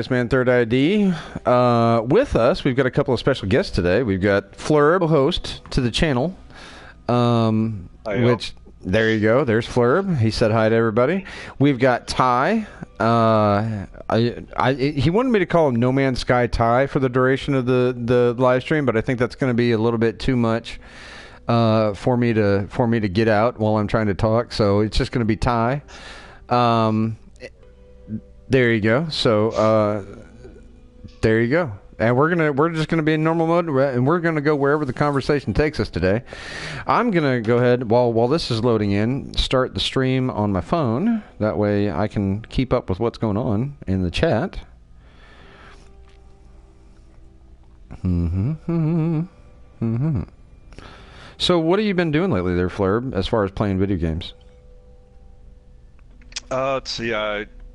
This man, Third ID. With us, we've got a couple of special guests today. We've got flrrb, host to the channel, which, there you go. There's flrrb. He said hi to everybody. We've got Ty. He wanted me to call him No Man's Sky Ty for the duration of the live stream, but I think that's going to be a little bit too much for me to get out while I'm trying to talk. So it's just going to be Ty. There you go. So, there you go. And we're just gonna be in normal mode, and we're gonna go wherever the conversation takes us today. I'm gonna go ahead while this is loading in, start the stream on my phone. That way, I can keep up with what's going on in the chat. So, what have you been doing lately, there, flrrb, as far as playing video games? Let's see.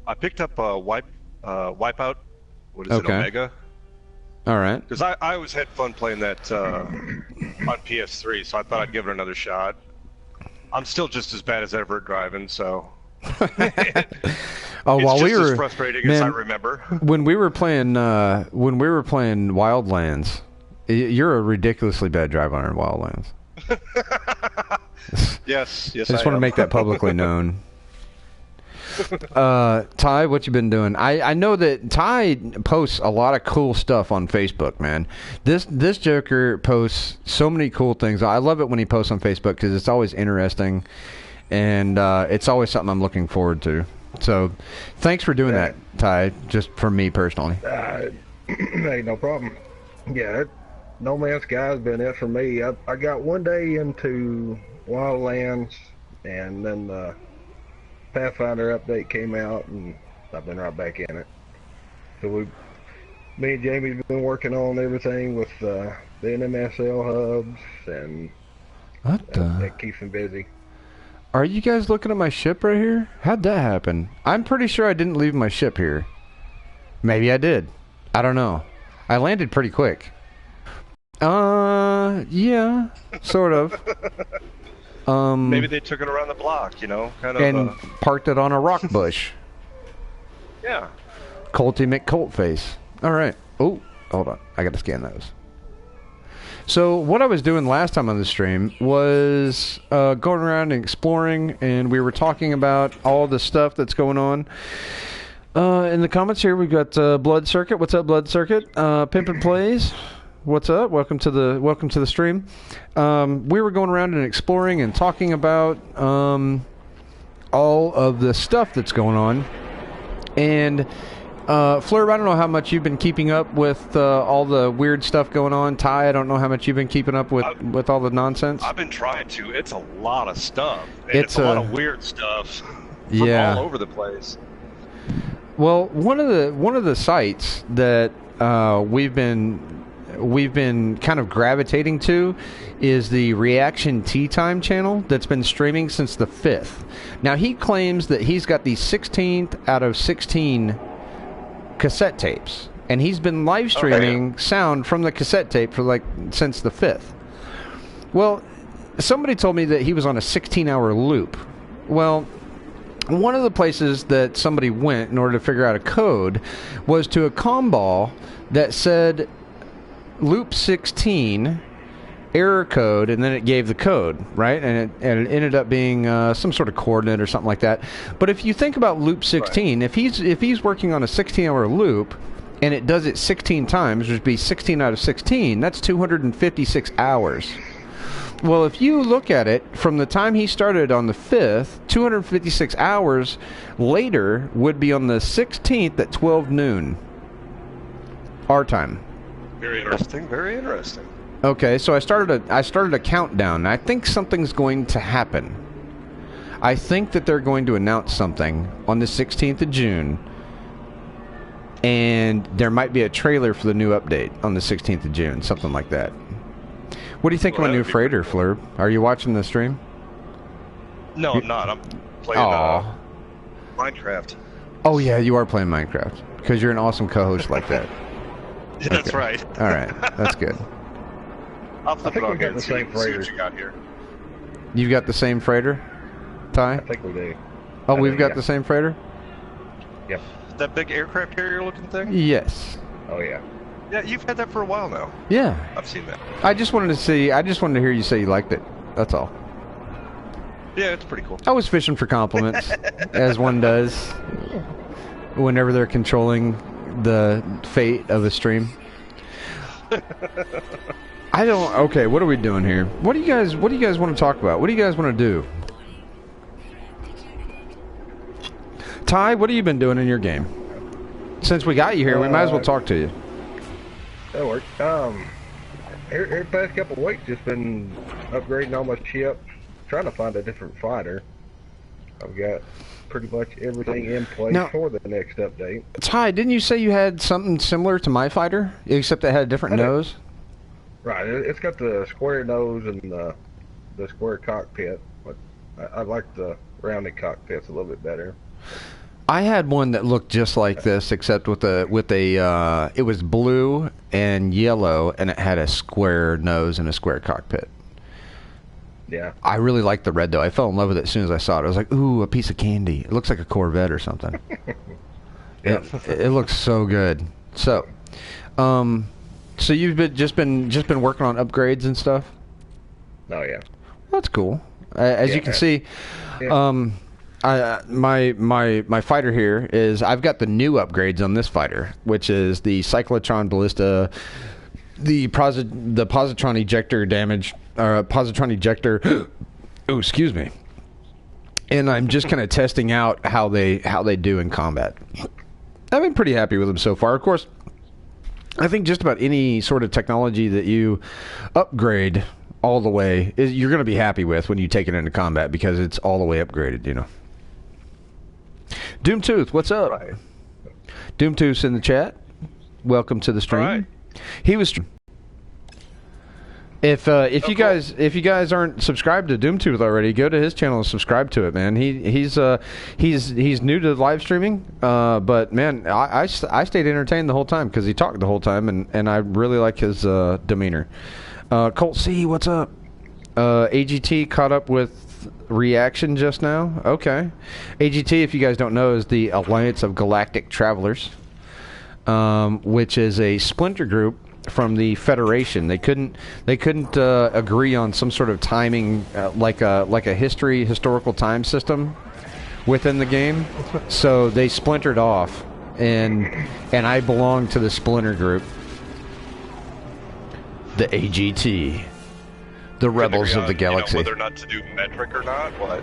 I picked up Wipeout. What is it, Omega? All right. Because I always had fun playing that on PS3, so I thought I'd give it another shot. I'm still just as bad as ever at driving, so. It's just as frustrating as I remember. When we were playing Wildlands, you're a ridiculously bad driver on Wildlands. Yes. I just want to make that publicly known. Ty, what you been doing? I know that Ty posts a lot of cool stuff on Facebook, man. This Joker posts so many cool things. I love it when he posts on Facebook because it's always interesting, and it's always something I'm looking forward to. So, thanks for doing that, Ty, just for me personally. Hey, no problem. Yeah, No Man's Sky has been it for me. I got one day into Wildlands, and then Pathfinder update came out, and I've been right back in it. So me and Jamie's been working on everything with the NMSL hubs, and that keeps him busy. Are you guys looking at my ship right here? How'd that happen? I'm pretty sure I didn't leave my ship here. Maybe I did. I don't know. I landed pretty quick. Yeah, sort of. Maybe they took it around the block, and parked it on a rock bush. Yeah. Colty McColtface. All right. Oh, hold on. I got to scan those. So what I was doing last time on the stream was going around and exploring, and we were talking about all the stuff that's going on. In the comments here, we've got Blood Circuit. What's up, Blood Circuit? Pimpin' Plays. What's up? Welcome to the stream. We were going around and exploring and talking about all of the stuff that's going on. And flrrb, I don't know how much you've been keeping up with all the weird stuff going on. Ty, I don't know how much you've been keeping up with all the nonsense. I've been trying to. It's a lot of stuff. And it's a lot of weird stuff from all over the place. Well, one of the sites that we've been kind of gravitating to is the Reaction Tea Time channel that's been streaming since the 5th. Now, he claims that he's got the 16th out of 16 cassette tapes, and he's been live streaming sound from the cassette tape for since the 5th. Well, somebody told me that he was on a 16-hour loop. Well, one of the places that somebody went in order to figure out a code was to a comm ball that said loop 16 error code, and then it gave the code, right? And it ended up being some sort of coordinate or something like that. But if you think about loop 16, if he's working on a 16-hour loop and it does it 16 times, which would be 16 out of 16, that's 256 hours. Well, if you look at it from the time he started on the 5th, 256 hours later would be on the 16th at 12 noon our time. Very interesting. Very interesting. Okay, so I started a countdown. I think something's going to happen. I think that they're going to announce something on the 16th of June, and there might be a trailer for the new update on the 16th of June, something like that. What do you think of my new freighter, flrrb? Are you watching the stream? No, I'm not. I'm playing Minecraft. Oh yeah, you are playing Minecraft because you're an awesome co-host like that. Yeah, that's right. All right, that's good. I'll flip it on here and see what you got here. You've got the same freighter, Ty? I think we do. Oh, we've got the same freighter? Yep. That big aircraft carrier looking thing? Yes. Oh yeah. Yeah, you've had that for a while now. Yeah. I've seen that. I just wanted to hear you say you liked it. That's all. Yeah, it's pretty cool. I was fishing for compliments, as one does, whenever they're controlling the fate of a stream. Okay, what are we doing here? What do you guys want to talk about? What do you guys want to do? Ty, what have you been doing in your game? Since we got you here, we might as well talk to you. That works. Here the past couple of weeks, just been upgrading all my ship, trying to find a different fighter. I've got pretty much everything in place for the next update. Ty, didn't you say you had something similar to my fighter, except it had a different nose? Right, it's got the square nose and the square cockpit, but I like the rounded cockpits a little bit better. I had one that looked just like this, except with a it was blue and yellow, and it had a square nose and a square cockpit. Yeah. I really liked the red, though. I fell in love with it as soon as I saw it. I was like, ooh, a piece of candy. It looks like a Corvette or something. It looks so good. So, so you've just been working on upgrades and stuff? Oh, yeah. That's cool. As you can see, my fighter here is, I've got the new upgrades on this fighter, which is the Cyclotron Ballista, the positron ejector damage, positron ejector. Oh, excuse me. And I'm just kind of testing out how they do in combat. I've been pretty happy with them so far. Of course, I think just about any sort of technology that you upgrade all the way, you're going to be happy with when you take it into combat, because it's all the way upgraded, you know. Doomtooth, what's up? Right. Doomtooth's in the chat. Welcome to the stream. Right. He was. If you guys aren't subscribed to Doomtooth already, go to his channel and subscribe to it, man. He's new to live streaming, but man, I stayed entertained the whole time because he talked the whole time, and I really like his demeanor. Colt C, what's up? AGT caught up with Reaction just now. Okay, AGT, if you guys don't know, is the Alliance of Galactic Travelers, which is a splinter group from the Federation. They couldn't agree on some sort of timing, like a historical time system within the game, so they splintered off, and I belong to the splinter group, the AGT, the Rebels of the Galaxy. Whether or not to do metric or not, what?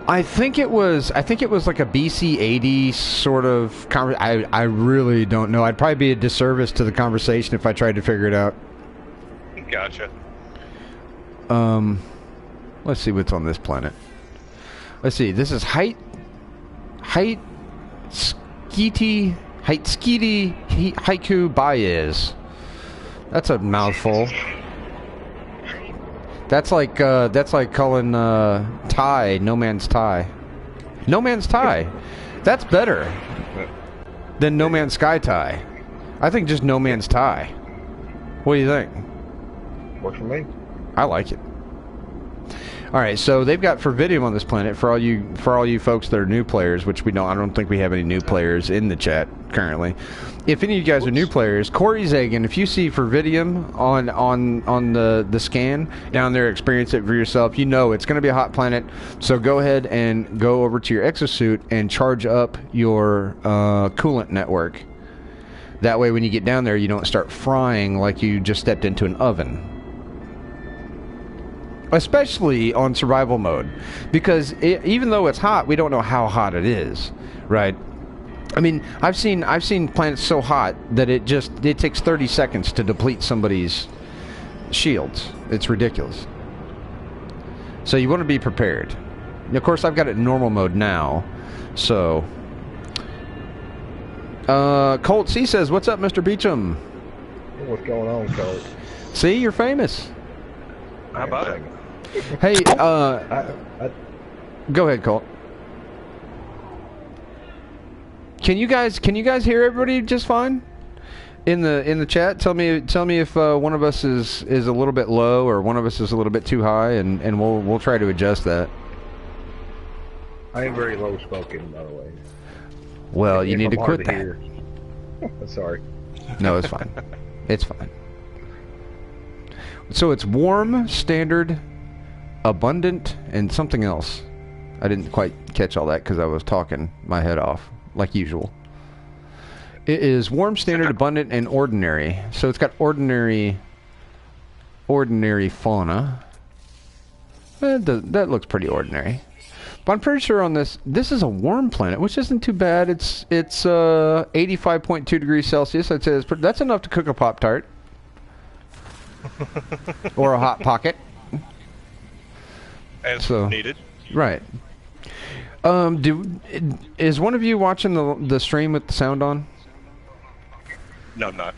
I think it was like a BC 80 sort of I really don't know. I'd probably be a disservice to the conversation if I tried to figure it out. Gotcha. Let's see what's on this planet. Let's see. This is Skeety Haiku Baez. That's a mouthful. That's like calling Thai No Man's Thai. No Man's Thai. That's better than No Man's Sky Thai. I think just No Man's Thai. What do you think? Works for me. I like it. All right, so they've got Forbiddium on this planet for all you folks that are new players, which I don't think we have any new players in the chat currently. If any of you guys are new players, Corey Zagan, if you see Forbiddium on the scan down there, experience it for yourself. You know it's going to be a hot planet, so go ahead and go over to your exosuit and charge up your coolant network. That way, when you get down there, you don't start frying like you just stepped into an oven. Especially on survival mode, because even though it's hot, we don't know how hot it is, right? I mean, I've seen planets so hot that it takes 30 seconds to deplete somebody's shields. It's ridiculous. So you want to be prepared. And of course, I've got it in normal mode now, so. Colt C says, "What's up, Mr. Beecham?" What's going on, Colt? See, you're famous. How about it? Hey, go ahead, Colt. Can you guys hear everybody just fine in the chat? Tell me if one of us is a little bit low or one of us is a little bit too high, and we'll try to adjust that. I am very low spoken, by the way. Well, you need to quit that. Hear. Sorry. No, it's fine. It's fine. So it's warm, standard, abundant, and something else. I didn't quite catch all that because I was talking my head off, like usual. It is warm, standard, abundant, and ordinary. So it's got ordinary fauna. That looks pretty ordinary. But I'm pretty sure on this is a warm planet, which isn't too bad. It's 85.2 degrees Celsius. I'd say that's enough to cook a Pop-Tart. Or a Hot Pocket. As needed. Right. Is one of you watching the stream with the sound on? No, I'm not.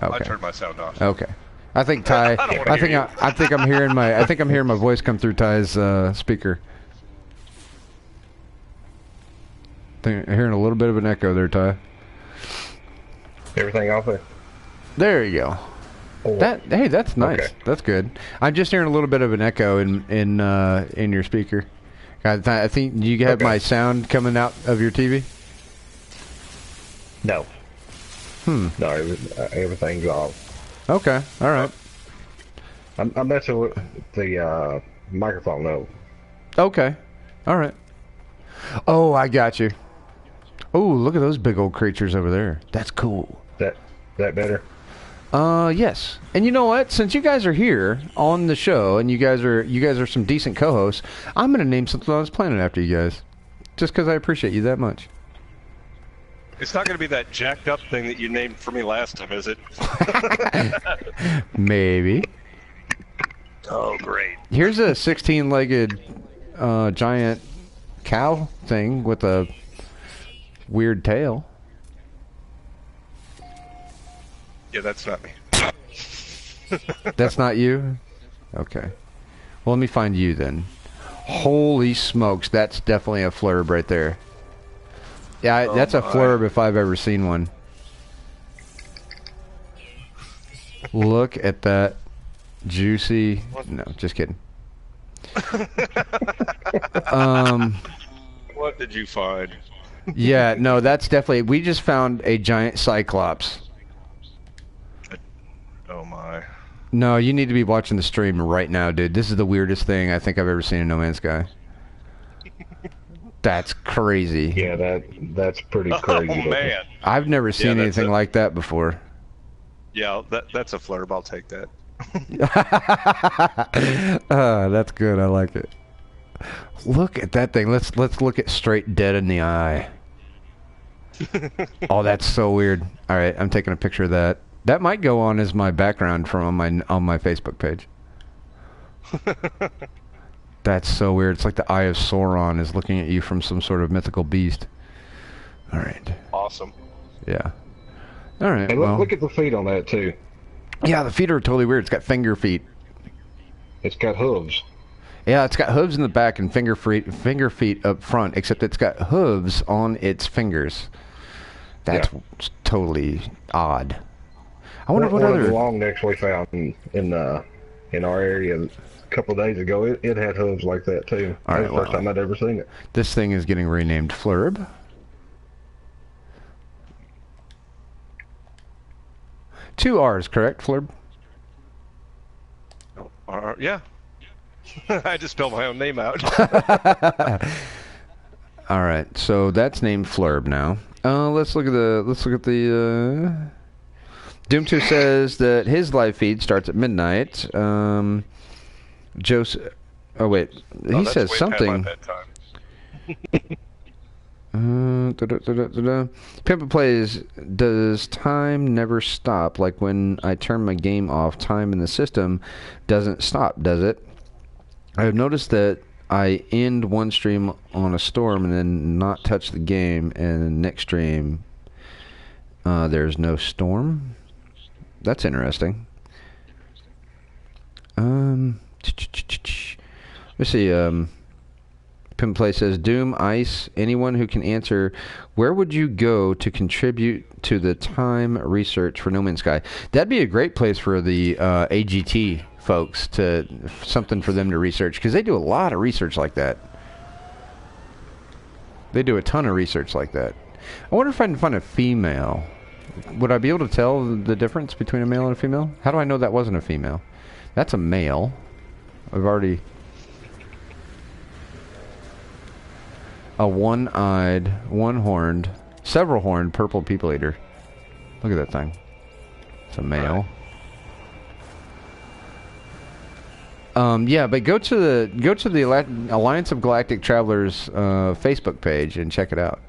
Okay. I turned my sound off. Okay. I think Ty. I think I'm hearing my voice come through Ty's speaker. I'm hearing a little bit of an echo there, Ty. Everything off there. There you go. Oh. Hey, that's nice. Okay. That's good. I'm just hearing a little bit of an echo in your speaker. I think you have my sound coming out of your TV. No. No, everything's off. Okay. All right. I'm messing with the microphone though. Okay. All right. Oh, I got you. Oh, look at those big old creatures over there. That's cool. That better? Yes. And you know what? Since you guys are here on the show and you guys are some decent co-hosts, I'm going to name something on this planet after you guys. Just because I appreciate you that much. It's not going to be that jacked up thing that you named for me last time, is it? Maybe. Oh, great. Here's a 16-legged giant cow thing with a weird tail. Yeah, that's not me. That's not you? Okay. Well, let me find you then. Holy smokes, that's definitely a flurb right there. Yeah, that's a flurb if I've ever seen one. Look at that juicy... No, just kidding. What did you find? Yeah, no, that's definitely... We just found a giant cyclops. Oh my. No, you need to be watching the stream right now, dude. This is the weirdest thing I think I've ever seen in No Man's Sky. That's crazy. Yeah, that's pretty crazy. Oh man. I've never seen anything like that before. Yeah, that's a flurb. I'll take that. That's good. I like it. Look at that thing. Let's look it straight dead in the eye. Oh, that's so weird. All right, I'm taking a picture of that. That might go on as my background on my Facebook page. That's so weird. It's like the Eye of Sauron is looking at you from some sort of mythical beast. All right. Awesome. Yeah. All right. Hey, look at the feet on that too. Yeah, the feet are totally weird. It's got finger feet. It's got hooves. Yeah, it's got hooves in the back and finger feet up front, except it's got hooves on its fingers. That's totally odd. I wonder what other... One of the long necks we found in our area a couple of days ago, it had hooves like that too. All right, That was the first time I'd ever seen it. This thing is getting renamed Flurb. 2 R's, correct, Flurb? Yeah. I just spelled my own name out. All right, so that's named Flurb now. Let's look at the Doom 2 says that his live feed starts at midnight. Joseph... Oh, wait. He says something... Pimpa plays, does time never stop? Like when I turn my game off, time in the system doesn't stop, does it? I've noticed that I end one stream on a storm and then not touch the game, and next stream there's no storm. That's interesting. Let's see. Pimp Play says, Doom, Ice, anyone who can answer, where would you go to contribute to the time research for No Man's Sky? That'd be a great place for the AGT folks, something for them to research, because they do a lot of research like that. They do a ton of research like that. I wonder if I can find a female. Would I be able to tell the difference between a male and a female? How do I know that wasn't a female? That's a male. I've already... A one-eyed, one-horned, several-horned purple people eater. Look at that thing. It's a male. Yeah, but go to the Alliance of Galactic Travelers Facebook page and check it out.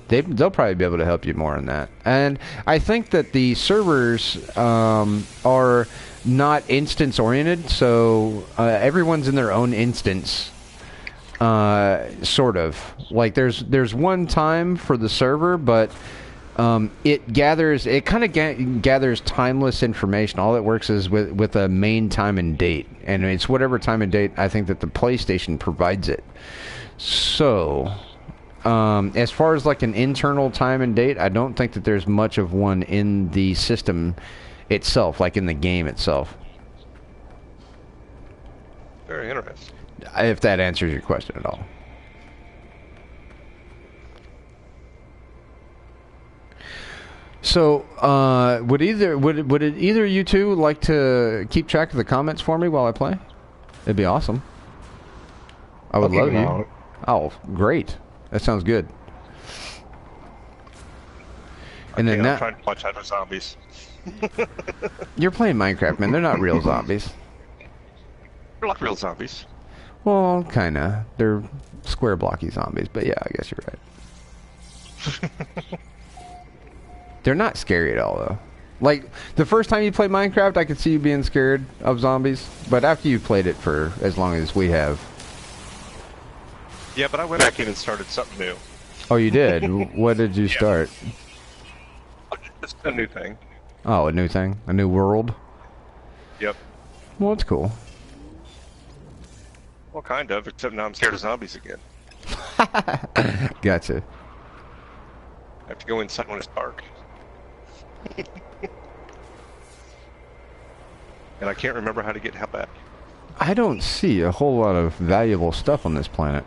They'll probably be able to help you more on that. And I think that the servers are not instance oriented, so everyone's in their own instance. Sort of. Like there's one time for the server, but it kind of gathers timeless information. All it works is with a main time and date, and it's whatever time and date I think that the PlayStation provides it. So as far as like an internal time and date, I don't think that there's much of one in the system itself, like in the game itself. Very interesting. If that answers your question at all. So, would either of you two like to keep track of the comments for me while I play? It'd be awesome. I would love you. Oh, great! That sounds good. And then I'm trying to watch out for zombies. You're playing Minecraft, man. They're not real zombies. They're like real zombies. Well, kinda. They're square blocky zombies, but yeah, I guess you're right. They're not scary at all, though. Like, the first time you played Minecraft, I could see you being scared of zombies, but after you've played it for as long as we have... Yeah, but I went back in and started something new. Oh, you did? What did you start? Just a new thing. Oh, a new thing? A new world? Yep. Well, that's cool. Well, kind of, except now I'm scared of zombies again. Gotcha. I have to go inside when it's dark. And I can't remember how to get help back. I don't see a whole lot of valuable stuff on this planet.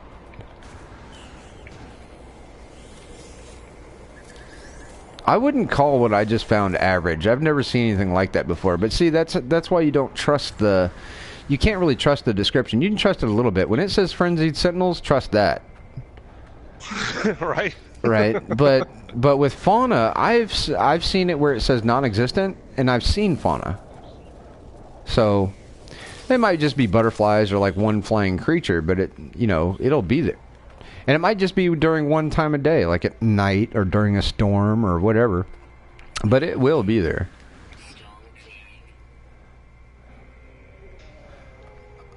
I wouldn't call what I just found average. I've never seen anything like that before. But see, that's why you don't trust the... You can't really trust the description. You can trust it a little bit. When it says Frenzied Sentinels, trust that. Right. Right. But with fauna, I've seen it where it says non-existent, and I've seen fauna. So it might just be butterflies or like one flying creature, but it'll be there. And it might just be during one time of day, like at night or during a storm or whatever. But it will be there.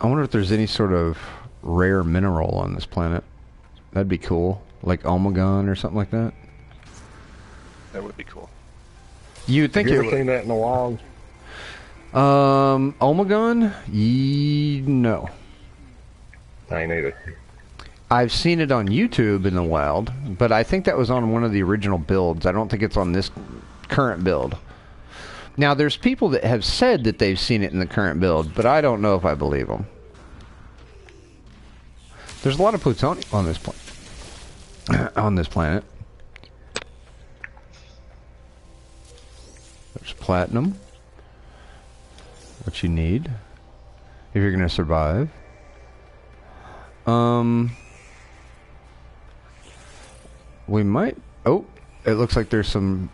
I wonder if there's any sort of rare mineral on this planet. That'd be cool. Like Omegon or something like that. That would be cool. You'd think you ever seen that in the wild? Omegon? No. I ain't either. I've seen it on YouTube in the wild, but I think that was on one of the original builds. I don't think it's on this current build. Now, there's people that have said that they've seen it in the current build, but I don't know if I believe them. There's a lot of plutonium on this planet. There's platinum. What you need if you're gonna survive. We might... Oh, it looks like there's some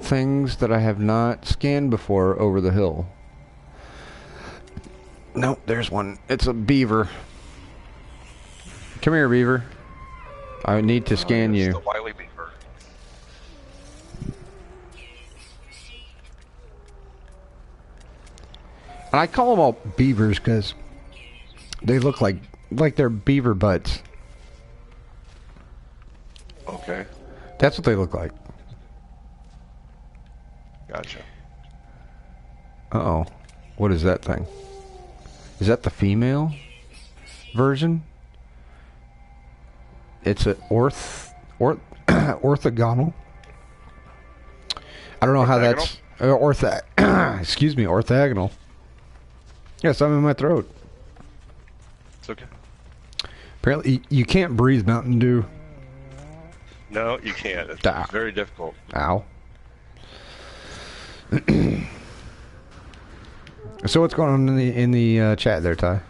things that I have not scanned before over the hill. Nope, there's one. It's a beaver. Come here, beaver. I need to scan you. The wily beaver. And I call them all beavers because they look like they're beaver butts. Okay. That's what they look like. Gotcha. Uh-oh. What is that thing? Is that the female version? It's an orthogonal. I don't know how that's... excuse me, orthogonal. Yes, I'm in my throat. It's okay. Apparently, you can't breathe Mountain Dew. No, you can't. It's very difficult. Ow. So what's going on in the chat there, Ty?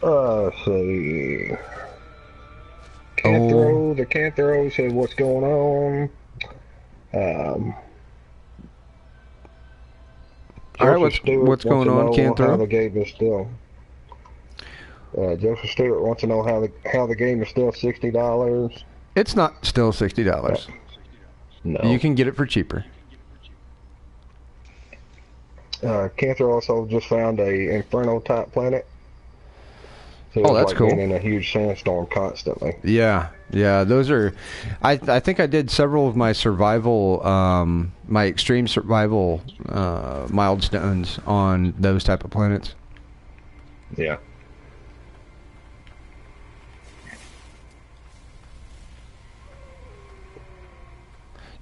Let's see. The Canthro said what's going on. All right, what's going on, Canthro? How the game is still. Joseph Stewart wants to know how the game is still $60. It's not still $60. No. You can get it for cheaper. Cancer also just found a Inferno type planet. So oh, that's like cool. Being in a huge sandstorm constantly. Yeah, those are. I think I did several of my survival, my extreme survival milestones on those type of planets. Yeah.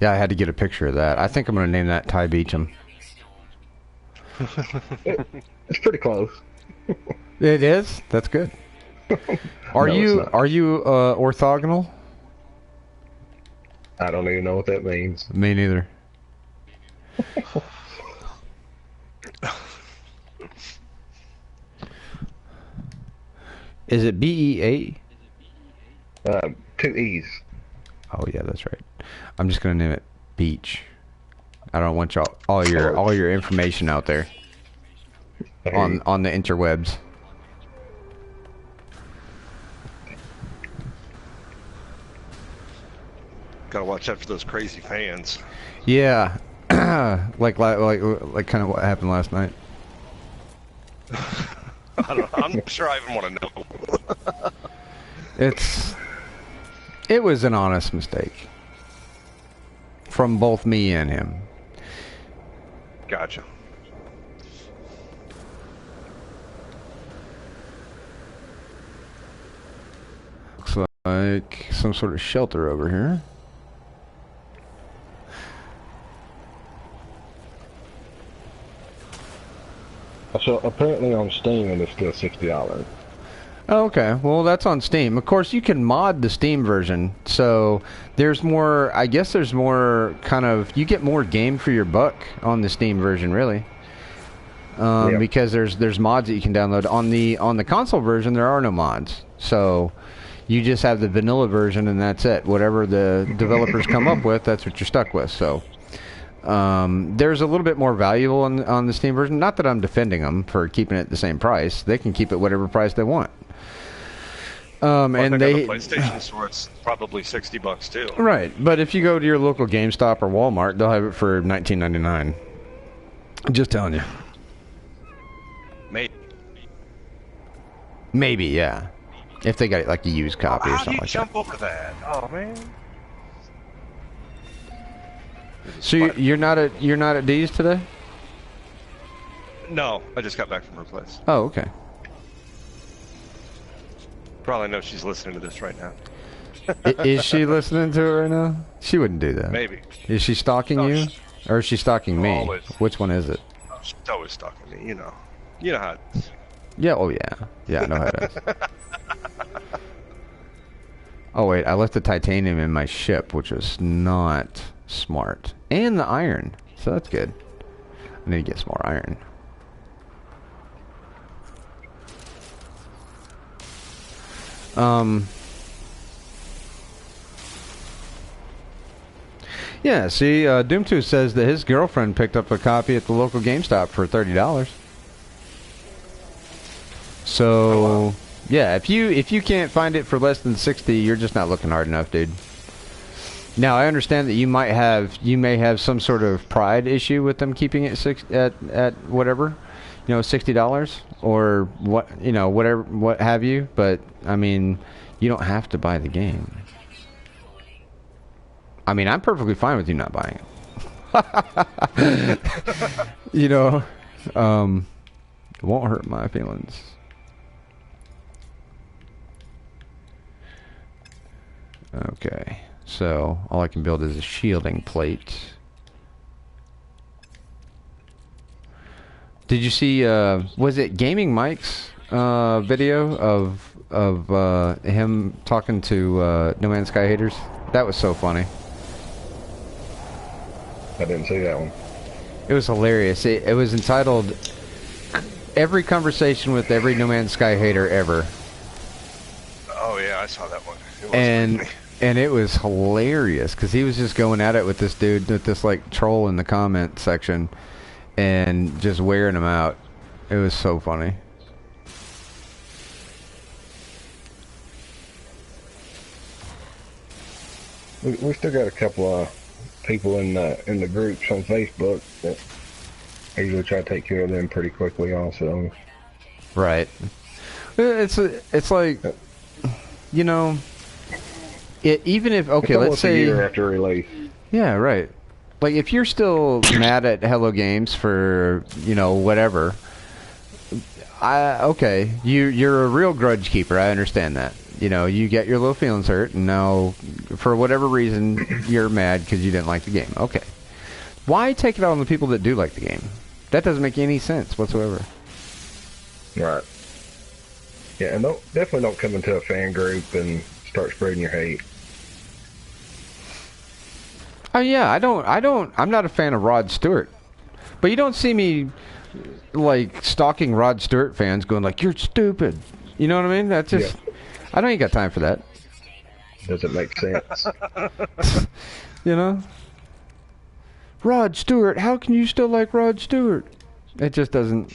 Yeah, I had to get a picture of that. I think I'm going to name that Ty Beecham. It's pretty close. It is? That's good. Are you orthogonal? I don't even know what that means. Me neither. Is it BEA? 2 E's. Oh yeah, that's right. I'm just gonna name it Beach. I don't want all your information out there on the interwebs. Gotta watch out for those crazy fans. Yeah, like kind of what happened last night. I'm sure I even want to know. It was an honest mistake from both me and him. Gotcha. Looks like some sort of shelter over here. So apparently on Steam it is still $60. Oh, okay, well that's on Steam. Of course, you can mod the Steam version, so there's more. I guess there's more kind of. You get more game for your buck on the Steam version, really, Yeah. because there's mods that you can download on the console version. There are no mods, so you just have the vanilla version, and that's it. Whatever the developers come up with, that's what you're stuck with. So. There's a little bit more valuable on the Steam version. Not that I'm defending them for keeping it the same price. They can keep it whatever price they want. And the PlayStation Store, it's probably $60 too. Right, but if you go to your local GameStop or Walmart, they'll have it for $19.99. Just telling you. Maybe, yeah. If they got it like a used copy or something like that. How do you jump over that? Oh man. So you're not at D's today? No, I just got back from her place. Oh, okay. Probably know she's listening to this right now. Is she listening to it right now? She wouldn't do that. Maybe. Is she stalking you? Or is she stalking me? Always. Which one is it? Oh, she's always stalking me, you know. You know how it is. Yeah, oh yeah. Yeah, I know how it is. Oh wait, I left the titanium in my ship, which was not smart. And the iron. So that's good. I need to get some more iron. Yeah, see, Doom2 says that his girlfriend picked up a copy at the local GameStop for $30. So, oh, wow. Yeah, if you can't find it for less than 60, you're just not looking hard enough, dude. Now, I understand that you may have some sort of pride issue with them keeping it at whatever, $60 or what have you, but I mean, you don't have to buy the game. I mean, I'm perfectly fine with you not buying it. It won't hurt my feelings. Okay, so all I can build is a shielding plate. Did you see, was it Gaming Mike's video of him talking to No Man's Sky haters. That was so funny. I didn't see that one. It was hilarious. It was entitled "Every Conversation with Every No Man's Sky Hater Ever." Oh yeah, I saw that one. And it was hilarious because he was just going at it with this dude, with this like troll in the comment section, and just wearing him out. It was so funny. We still got a couple of people in the groups on Facebook that I usually try to take care of them pretty quickly also. Right. It's like, you know, even if, okay, let's say a year after release. Yeah, right. Like if you're still mad at Hello Games for, you know, whatever, okay, you're a real grudge keeper. I understand that. You know, you get your little feelings hurt, and now, for whatever reason, you're mad because you didn't like the game. Okay. Why take it out on the people that do like the game? That doesn't make any sense whatsoever. Right. Yeah, and definitely don't come into a fan group and start spreading your hate. Oh yeah, I'm not a fan of Rod Stewart. But you don't see me, like, stalking Rod Stewart fans going like, you're stupid. You know what I mean? That's just... Yeah. I don't ain't got time for that. Doesn't make sense. You know? Rod Stewart, how can you still like Rod Stewart? It just doesn't...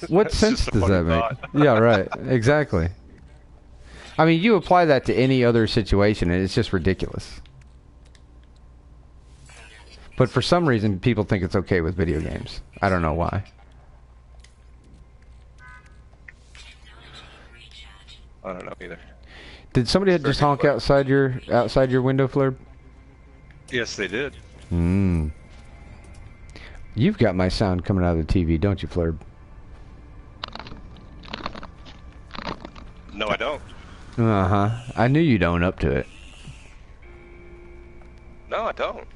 What sense does that make? Yeah, right. Exactly. I mean, you apply that to any other situation, and it's just ridiculous. But for some reason, people think it's okay with video games. I don't know why. I don't know either. Did somebody just honk outside your window, Flurb? Yes, they did. You've got my sound coming out of the TV, don't you, Flurb? No, I don't. I knew you'd own up to it. No, I don't.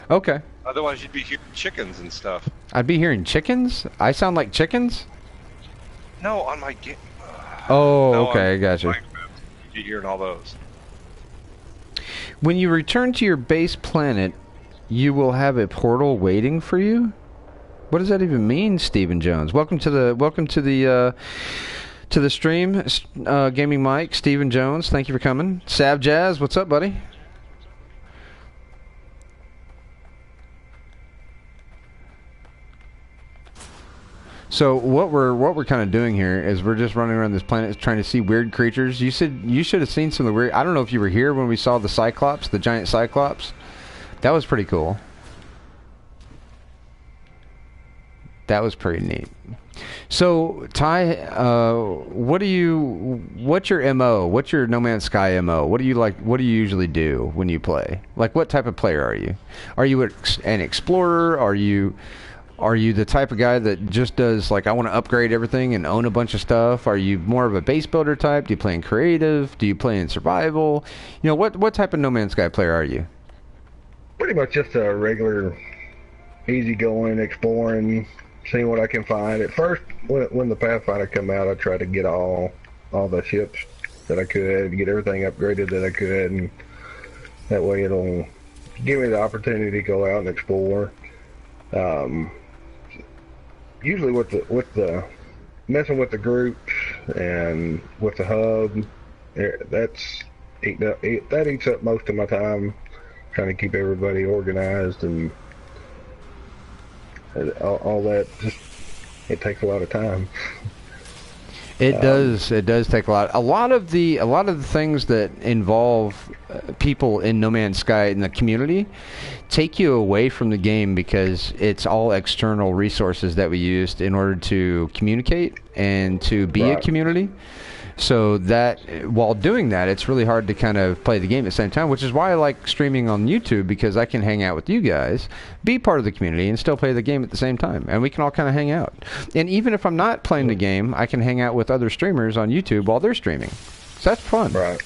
Okay. Otherwise, you'd be hearing chickens and stuff. I'd be hearing chickens? I sound like chickens? No, on my game. Oh, no, okay, I gotcha. You're hearing all those. When you return to your base planet, you will have a portal waiting for you? What does that even mean, Stephen Jones? Welcome to the stream, Gaming Mike, Stephen Jones. Thank you for coming. Sav Jazz, what's up, buddy? So what we're kind of doing here is we're just running around this planet trying to see weird creatures. You said you should have seen some of the weird. I don't know if you were here when we saw the Cyclops, the giant Cyclops. That was pretty cool. That was pretty neat. So Ty, what's your MO? What's your No Man's Sky MO? What do you like? What do you usually do when you play? Like, what type of player are you? Are you an explorer? Are you the type of guy that just does, like, I want to upgrade everything and own a bunch of stuff? Are you more of a base builder type? Do you play in creative? Do you play in survival? You know, what type of No Man's Sky player are you? Pretty much just a regular, easygoing, exploring, seeing what I can find. At first, when the Pathfinder come out, I tried to get all the ships that I could, get everything upgraded that I could, and that way it'll give me the opportunity to go out and explore. Usually with the messing with the groups and with the hub, that eats up most of my time, trying to keep everybody organized and all that. Just, it takes a lot of time. It does take a lot. A lot of the things that involve people in No Man's Sky in the community take you away from the game because it's all external resources that we used in order to communicate and to be a community. So that while doing that, it's really hard to kind of play the game at the same time, which is why I like streaming on YouTube, because I can hang out with you guys, be part of the community, and still play the game at the same time. And we can all kind of hang out. And even if I'm not playing the game, I can hang out with other streamers on YouTube while they're streaming. So that's fun. Right.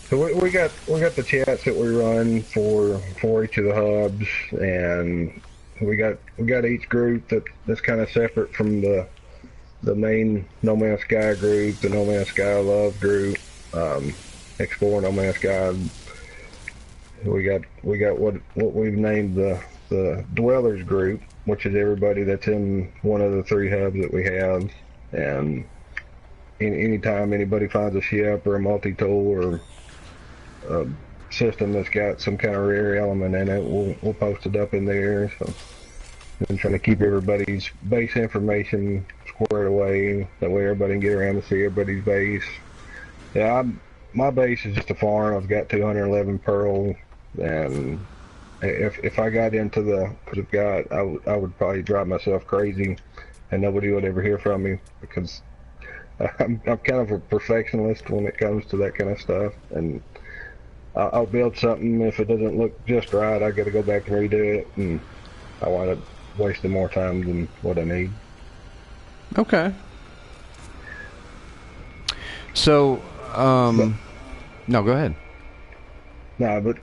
So we got the chats that we run for each of the hubs, and we got each group that's kind of separate from the main No Man's Sky group, the No Man's Sky Love group, Explore No Man's Sky. We got what we've named the Dwellers group, which is everybody that's in one of the 3 hubs that we have. And anytime anybody finds a ship or a multi-tool or a system that's got some kind of rare element in it, we'll post it up in there. So I'm trying to keep everybody's base information squared away. That way everybody can get around to see everybody's base. Yeah, my base is just a farm. I've got 211 pearls, and if I got into the I would probably drive myself crazy, and nobody would ever hear from me, because I'm kind of a perfectionist when it comes to that kind of stuff. And I'll build something, if it doesn't look just right, I got to go back and redo it, and I wind up wasting more time than what I need. Okay. So, no, go ahead. No, but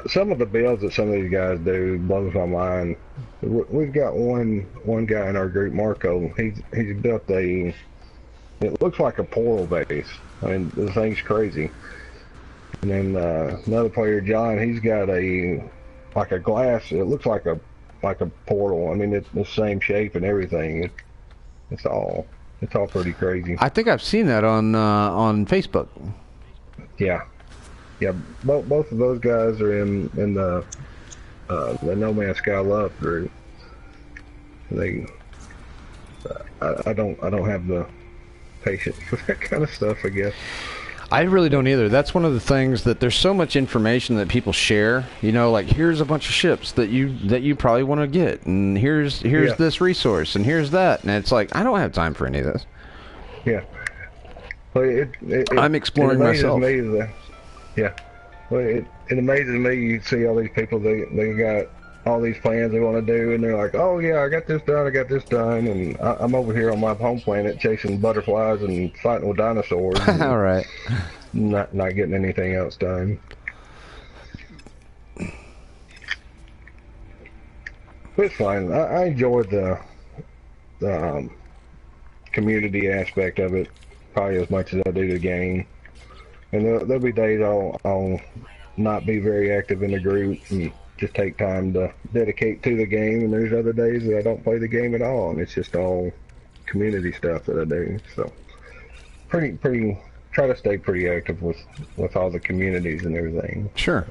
some of the builds that some of these guys do blows my mind. We've got one guy in our group, Marco. He's built it looks like a portal base. I mean, the thing's crazy. And then another player, John, he's got like a glass. It looks like a portal. I mean, it's the same shape and everything. It's all pretty crazy. I think I've seen that on Facebook. Yeah. Both of those guys are in the No Man's Sky Love group. I don't have the patience for that kind of stuff, I guess. I really don't either. That's one of the things, that there's so much information that people share. You know, like, here's a bunch of ships that you probably want to get, and here's this resource, and here's that, and it's like, I don't have time for any of this. Yeah. Well, I'm exploring myself. Well, it amazes me. You see all these people, they got all these plans they want to do, and they're like, oh yeah, I got this done, and I'm over here on my home planet chasing butterflies and fighting with dinosaurs. All right. Not getting anything else done. But it's fine. I enjoyed the community aspect of it probably as much as I do the game. And there'll be days I'll not be very active in the group and just take time to dedicate to the game, and there's other days that I don't play the game at all, and it's just all community stuff that I do. So pretty try to stay pretty active with all the communities and everything. Sure.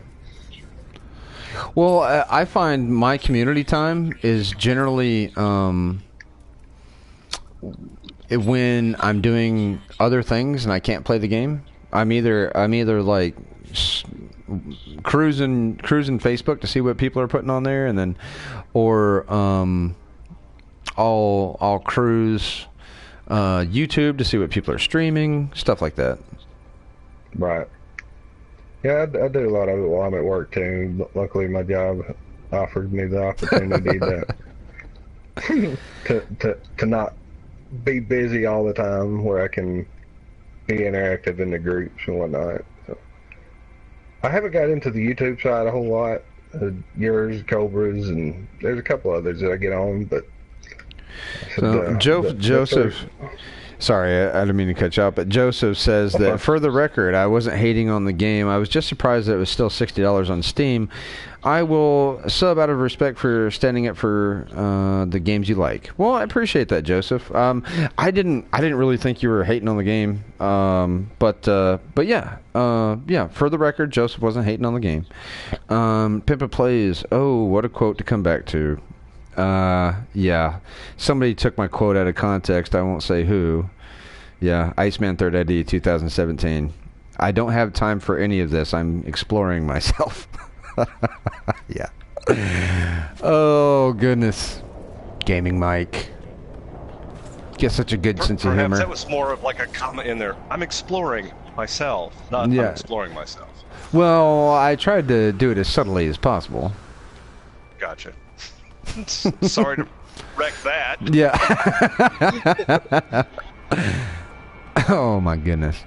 Well, I find my community time is generally when I'm doing other things and I can't play the game. I'm either like cruising Facebook to see what people are putting on there, and then, or I'll cruise YouTube to see what people are streaming, stuff like that. Right. Yeah, I do a lot of it while I'm at work too. Luckily, my job offered me the opportunity to not be busy all the time, where I can be interactive in the groups and whatnot. So I haven't got into the YouTube side a whole lot. Yours, Cobra's, and there's a couple others that I get on, but Joseph. Sorry, I didn't mean to cut you off, but Joseph says that, for the record, I wasn't hating on the game. I was just surprised that it was still $60 on Steam. I will sub out of respect for standing up for the games you like. Well, I appreciate that, Joseph. I didn't really think you were hating on the game, but yeah, for the record, Joseph wasn't hating on the game. Pimpa Plays. Oh, what a quote to come back to. Yeah, somebody took my quote out of context. I won't say who. Yeah, Iceman 3rd ID 2017. I don't have time for any of this. I'm exploring myself. Yeah. Oh goodness. Gaming Mike. Get such a good sense of humor. That was more of like a comment in there. I'm exploring myself, not I'm exploring myself. Well, I tried to do it as subtly as possible. Gotcha. Sorry to wreck that. Yeah. Oh my goodness.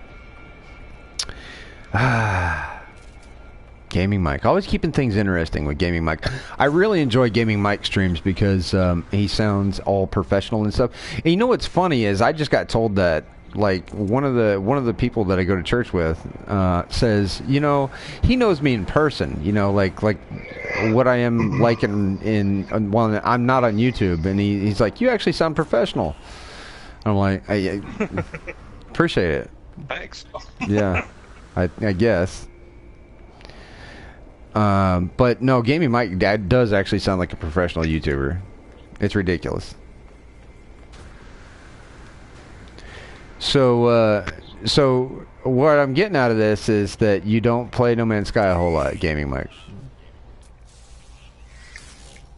Gaming Mike. Always keeping things interesting with Gaming Mike. I really enjoy Gaming Mike streams because he sounds all professional and stuff. And you know what's funny is I just got told that like one of the people that I go to church with says, you know, he knows me in person, you know, like what I am like in well, I'm not on YouTube, and he's like, you actually sound professional. I'm like, I appreciate it. Thanks. Yeah, I guess. But no, Gaming Mike Dad does actually sound like a professional YouTuber. It's ridiculous. So what I'm getting out of this is that you don't play No Man's Sky a whole lot, Gaming Mike.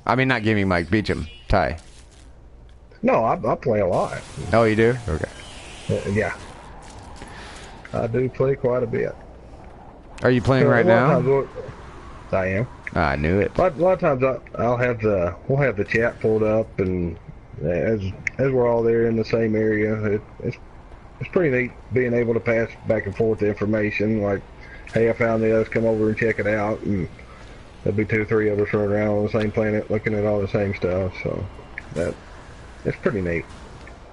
I mean, not Gaming Mike, Beecham, Ty. No, I play a lot. Oh, you do? Okay. Yeah. I do play quite a bit. Are you playing right now? I am. I knew it. A lot of times we'll have the chat pulled up, and as we're all there in the same area, it's pretty neat being able to pass back and forth the information. Like, hey, I found this, come over and check it out, and there'll be 2 or 3 of us running around on the same planet looking at all the same stuff. So it's pretty neat.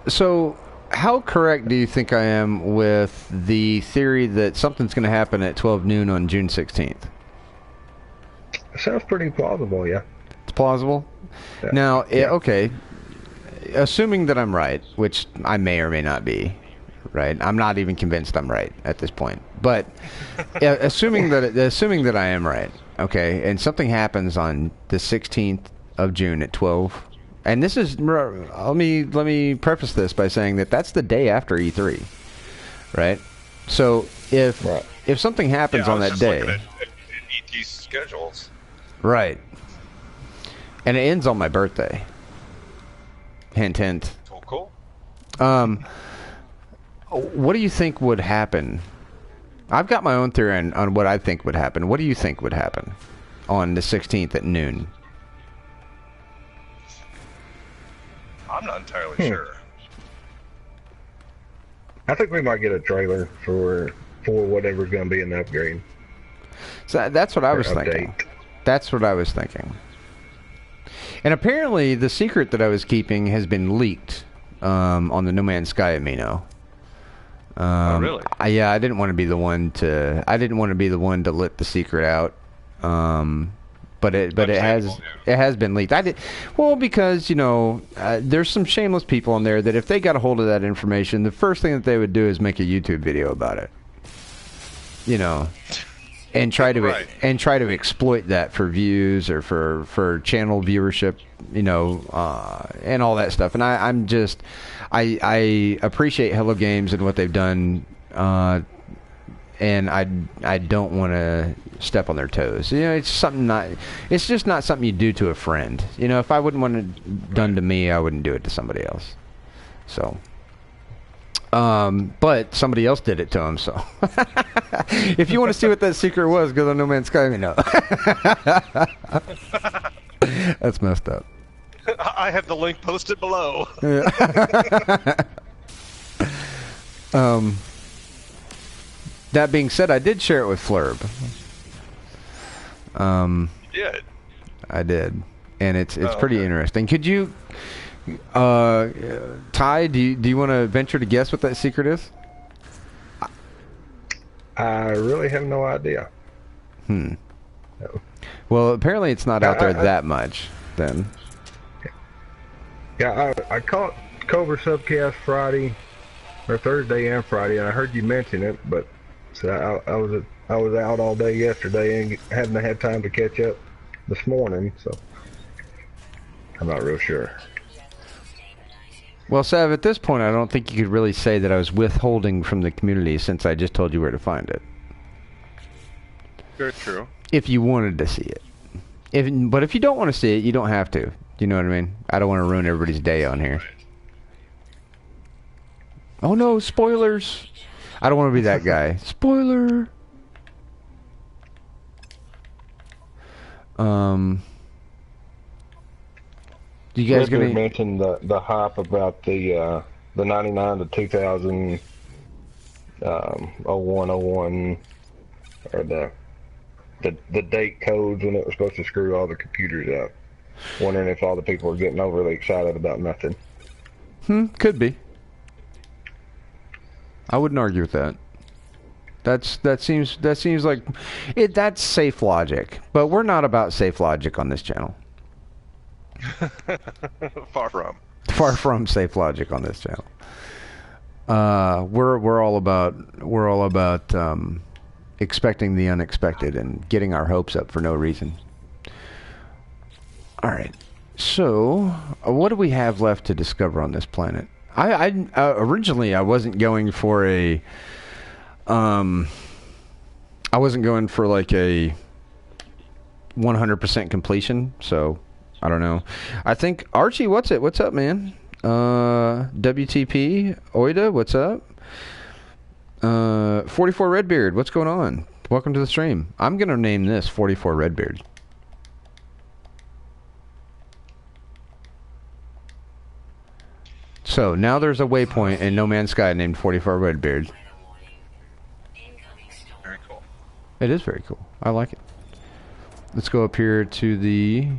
So, how correct do you think I am with the theory that something's going to happen at 12 noon on June 16th? It sounds pretty plausible, yeah. It's plausible? Yeah. Now, Yeah. Okay, assuming that I'm right, which I may or may not be, right? I'm not even convinced I'm right at this point. But assuming that I am right, okay, and something happens on the 16th of June at 12, and this is, let me preface this by saying that that's the day after E3, right? So if something happens on that day, at ET schedules, right, and it ends on my birthday, hint hint. Cool. What do you think would happen? I've got my own theory on what I think would happen. What do you think would happen on the 16th at noon? I'm not entirely sure. I think we might get a trailer for whatever's going to be in the upgrade. So that's what I was update. thinking. That's what I was thinking. And apparently the secret that I was keeping has been leaked on the No Man's Sky amino. Oh, really? Yeah, I didn't want to be the one to let the secret out. But it has been leaked. Because there's some shameless people in there that if they got a hold of that information, the first thing that they would do is make a YouTube video about it. And try to exploit that for views or for channel viewership, and all that stuff. And I appreciate Hello Games and what they've done, and I don't want to step on their toes. It's just not something you do to a friend. If I wouldn't want it done to me, I wouldn't do it to somebody else. So. But somebody else did it to him, so. If you want to see what that secret was, go to No Man's Sky, no. That's messed up. I have the link posted below. Yeah. That being said, I did share it with flrrrb. You did? I did. And it's pretty interesting. Could you... Ty, do you want to venture to guess what that secret is? I really have no idea. No. Well, apparently it's not out there that much, then. Yeah, I caught Cobra Subcast Friday, or Thursday and Friday, and I heard you mention it, but so I was out all day yesterday and hadn't had time to catch up this morning, so I'm not real sure. Well, Sav, at this point, I don't think you could really say that I was withholding from the community since I just told you where to find it. Very true. If you wanted to see it. But if you don't want to see it, you don't have to. You know what I mean? I don't want to ruin everybody's day on here. Oh, no, spoilers. I don't want to be that guy. Spoiler. You guys gonna mention the hype about the 99 to 2000 01 or the the date codes when it was supposed to screw all the computers up. Wondering if all the people are getting overly excited about nothing. Could be. I wouldn't argue with that. That seems like that's safe logic, but we're not about safe logic on this channel. Far from safe logic on this channel. We're all about expecting the unexpected and getting our hopes up for no reason. All right. So, what do we have left to discover on this planet? Originally I wasn't going for a like a 100% completion, so I don't know. I think Archie, what's up, man? WTP Oida, what's up? 44 Redbeard, what's going on? Welcome to the stream. I'm gonna name this 44 Redbeard. So now there's a waypoint in No Man's Sky named 44 Redbeard. Very cool. It is very cool. I like it. Let's go up here to the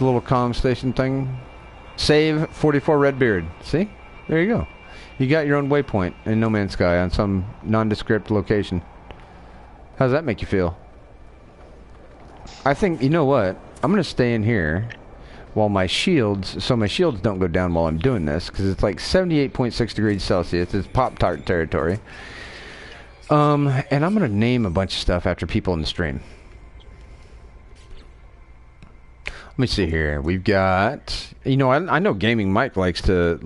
little comm station thing. Save 44 Redbeard. See? There you go. You got your own waypoint in No Man's Sky on some nondescript location. How does that make you feel? I think, you know what? I'm going to stay in here while my shields don't go down while I'm doing this, because it's like 78.6 degrees Celsius. It's Pop-Tart territory. And I'm going to name a bunch of stuff after people in the stream. Let me see here. We've got, you know, I know Gaming Mike likes to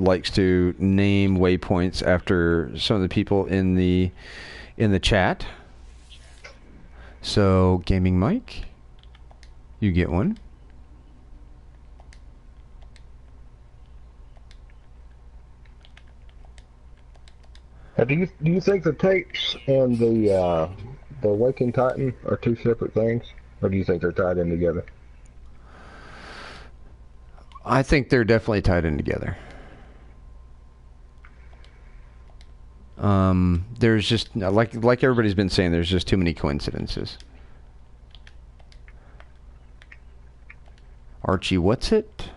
name waypoints after some of the people in the chat. So, Gaming Mike, you get one. Do you think the tapes and the Waking Titan are two separate things, or do you think they're tied in together? I think they're definitely tied in together. There's just like everybody's been saying, there's just too many coincidences. Archie, what's it?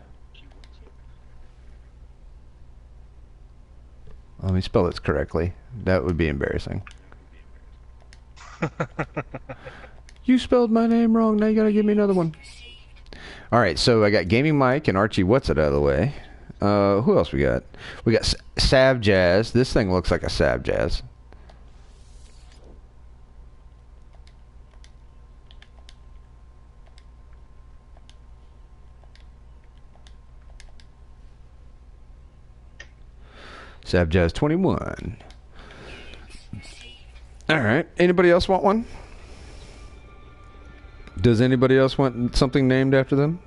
Let me spell this correctly. That would be embarrassing. You spelled my name wrong. Now you gotta give me another one. Alright, so I got Gaming Mike and Archie what's it out of the way. Who else we got? We got Sav Jazz. This thing looks like a Sav Jazz. Sav Jazz 21. Alright, anybody else want one? Does anybody else want something named after them?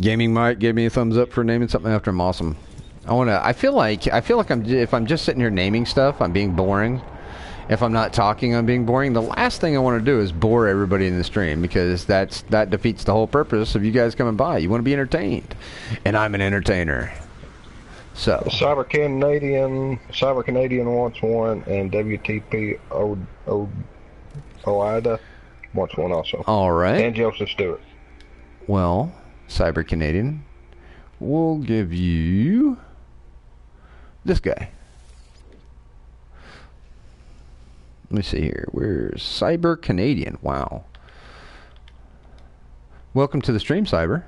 Gaming Mike gave me a thumbs up for naming something after him. Awesome. I feel like if I'm just sitting here naming stuff, I'm being boring. If I'm not talking, I'm being boring. The last thing I want to do is bore everybody in the stream, because that defeats the whole purpose of you guys coming by. You want to be entertained, and I'm an entertainer. So Cyber Canadian wants one, and WTP Oida wants one also. All right. And Joseph Stewart. Well, Cyber Canadian, we'll give you this guy. Let me see here. Where's Cyber Canadian? Wow. Welcome to the stream, Cyber.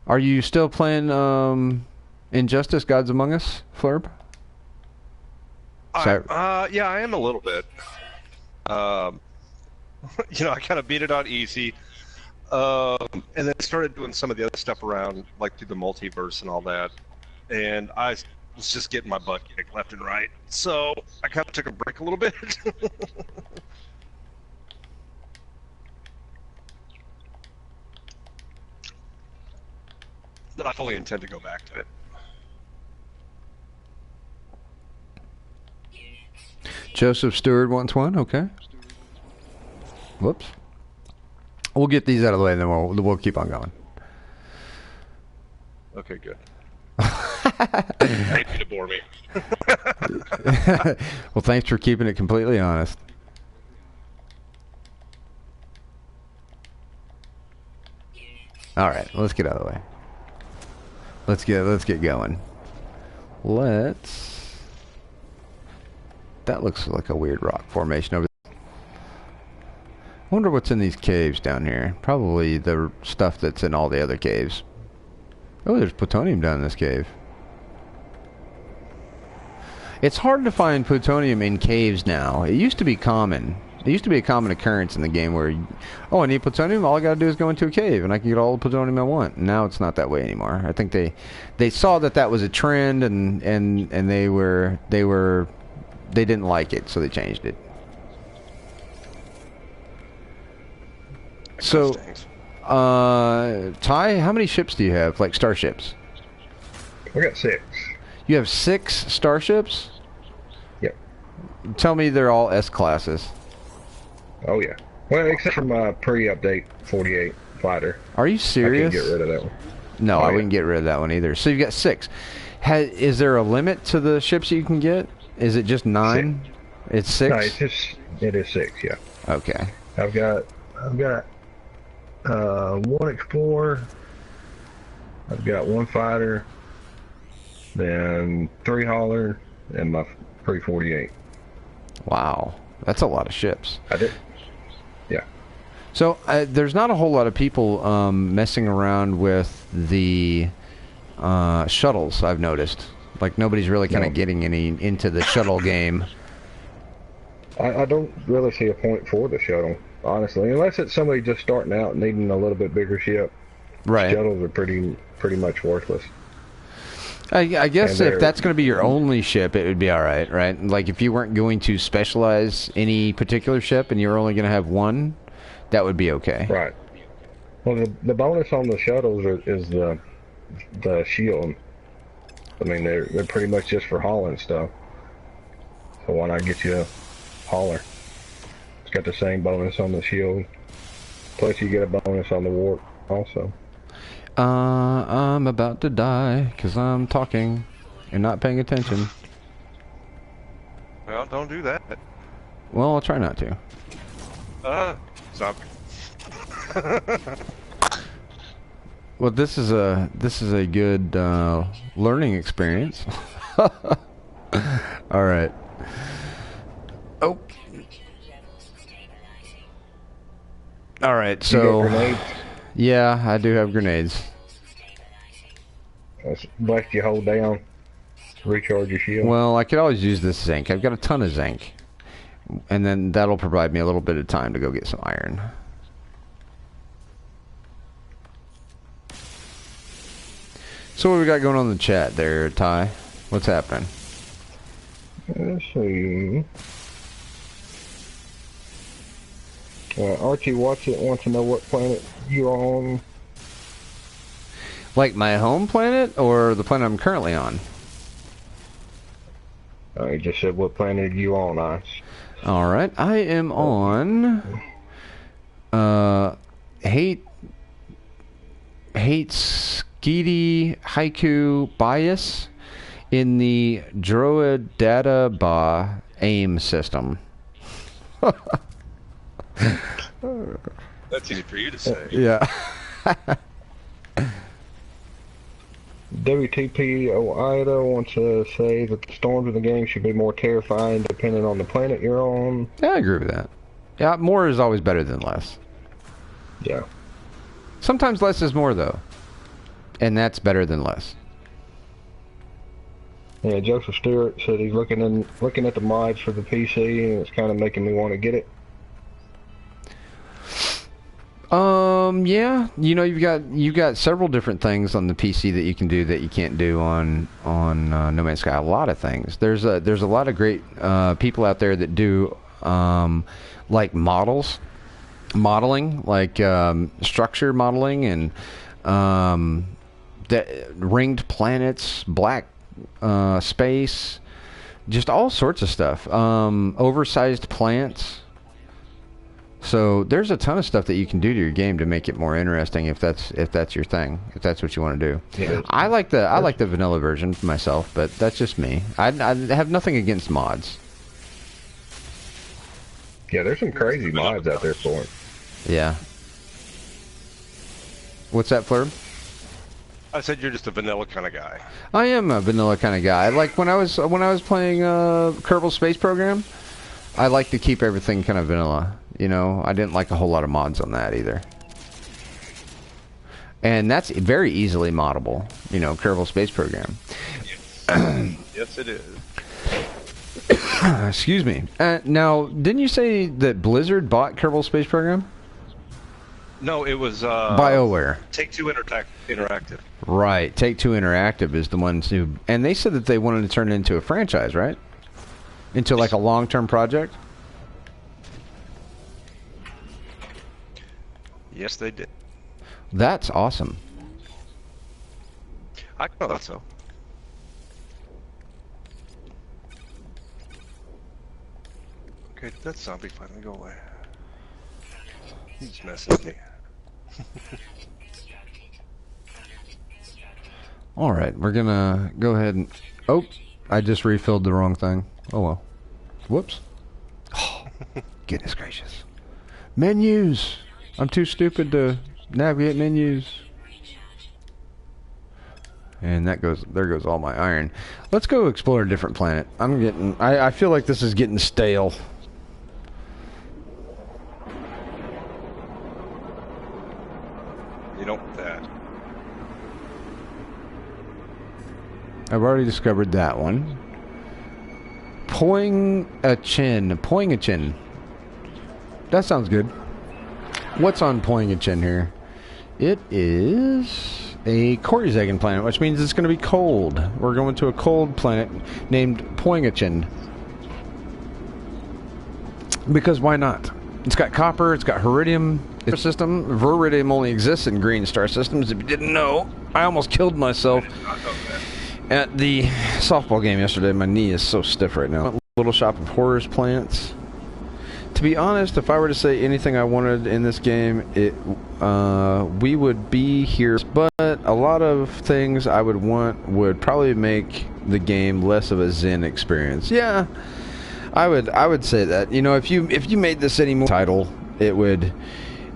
Are you still playing Injustice: Gods Among Us, Flurb? Yeah, I am a little bit. You know, I kind of beat it on easy, and then started doing some of the other stuff around, like through the multiverse and all that. And I was just getting my butt kicked left and right, so I kind of took a break a little bit. But I fully intend to go back to it. Joseph Stewart wants one. Okay. Whoops. We'll get these out of the way, and then we'll keep on going. Okay, good. I hate you to bore me. Well, thanks for keeping it completely honest. All right, let's get out of the way. Let's get going. That looks like a weird rock formation over there. I wonder what's in these caves down here. Probably the stuff that's in all the other caves. Oh, there's plutonium down in this cave. It's hard to find plutonium in caves now. It used to be common. It used to be a common occurrence in the game where, oh, I need plutonium, all I gotta do is go into a cave and I can get all the plutonium I want. And now it's not that way anymore. I think they saw that was a trend and they didn't like it, so they changed it. So, Ty, how many ships do you have? Like starships? We got 6. You have 6 starships? Yep. Tell me they're all S classes. Oh yeah. Well, except for my pre-update 48 fighter. Are you serious? I can get rid of that one. No, I wouldn't get rid of that one either. So you've got 6. Is there a limit to the ships you can get? Is it just 9? 6. It's 6? No, it is 6, yeah. Okay. I've got 1 explorer. I've got 1 fighter, then 3 hauler, and my pre-48. Wow. That's a lot of ships. I did. Yeah. So there's not a whole lot of people messing around with the shuttles, I've noticed. Like, nobody's really kind of getting into the shuttle game. I don't really see a point for the shuttle, honestly, unless it's somebody just starting out needing a little bit bigger ship. Right. Shuttles are pretty much worthless. I guess if that's going to be your only ship, it would be all right, right? Like, if you weren't going to specialize any particular ship and you're only going to have one, that would be okay. Right. Well, the bonus on the shuttles is the shield. I mean, they're pretty much just for hauling stuff. So why not get you a hauler? It's got the same bonus on the shield. Plus, you get a bonus on the warp also. I'm about to die because I'm talking and not paying attention. Well, don't do that. Well, I'll try not to. Stop. Well, this is a good learning experience. All right. Oh. All right. So. Yeah, I do have grenades. That's blast you hold down, recharge your shield. Well, I could always use this zinc. I've got a ton of zinc. And then that'll provide me a little bit of time to go get some iron. So what we got going on in the chat there, Ty? What's happening? Let's see. Archie Watch It wants to know what planet you're on. Like my home planet or the planet I'm currently on? He just said what planet are you on, Ice? Alright, I am on Hate Skeety Haiku Bias in the Droidata AIM system. That's easy for you to say. Yeah. WTP Oida wants to say that the storms in the game should be more terrifying depending on the planet you're on. Yeah, I agree with that. Yeah, more is always better than less. Yeah. Sometimes less is more, though. And that's better than less. Yeah, Joseph Stewart said he's looking at the mods for the PC, and it's kind of making me want to get it. Yeah, you know, you've got several different things on the PC that you can do that you can't do on No Man's Sky. A lot of things. There's a lot of great people out there that do like modeling, like structure modeling, and ringed planets, black space, just all sorts of stuff. Oversized plants. So there's a ton of stuff that you can do to your game to make it more interesting if that's your thing, if that's what you want to do. Yeah. I like the vanilla version myself, but that's just me. I have nothing against mods. Yeah, there's some crazy mods out there for it. Yeah. What's that, Flurb? I said you're just a vanilla kind of guy. I am a vanilla kind of guy. Like when I was playing Kerbal Space Program, I like to keep everything kind of vanilla. You know, I didn't like a whole lot of mods on that either. And that's very easily moddable, you know, Kerbal Space Program. Yes, yes it is. Excuse me. Now, didn't you say that Blizzard bought Kerbal Space Program? No, it was BioWare. Take-Two Interactive. Right, Take-Two Interactive is the ones who... And they said that they wanted to turn it into a franchise, right? Into like a long-term project? Yes, they did. That's awesome. I thought so. Okay, did that zombie finally go away? He's messing with me. Alright, we're gonna go ahead and... Oh, I just refilled the wrong thing. Oh well. Whoops. Oh, goodness gracious. Menus! I'm too stupid to navigate menus. And there goes all my iron. Let's go explore a different planet. I feel like this is getting stale. You know that. I've already discovered that one. Poing-a-chin. That sounds good. What's on Poing-a-chin here? It is a Korrizagan planet, which means it's going to be cold. We're going to a cold planet named Poing-a-chin. Because why not? It's got copper, it's got Heridium. Its system, Veridium only exists in green star systems. If you didn't know, I almost killed myself at the softball game yesterday. My knee is so stiff right now. Little Shop of Horrors planets. To be honest, if I were to say anything I wanted in this game, we would be here. But a lot of things I would want would probably make the game less of a Zen experience. Yeah, I would say that. You know, if you made this any more title, it would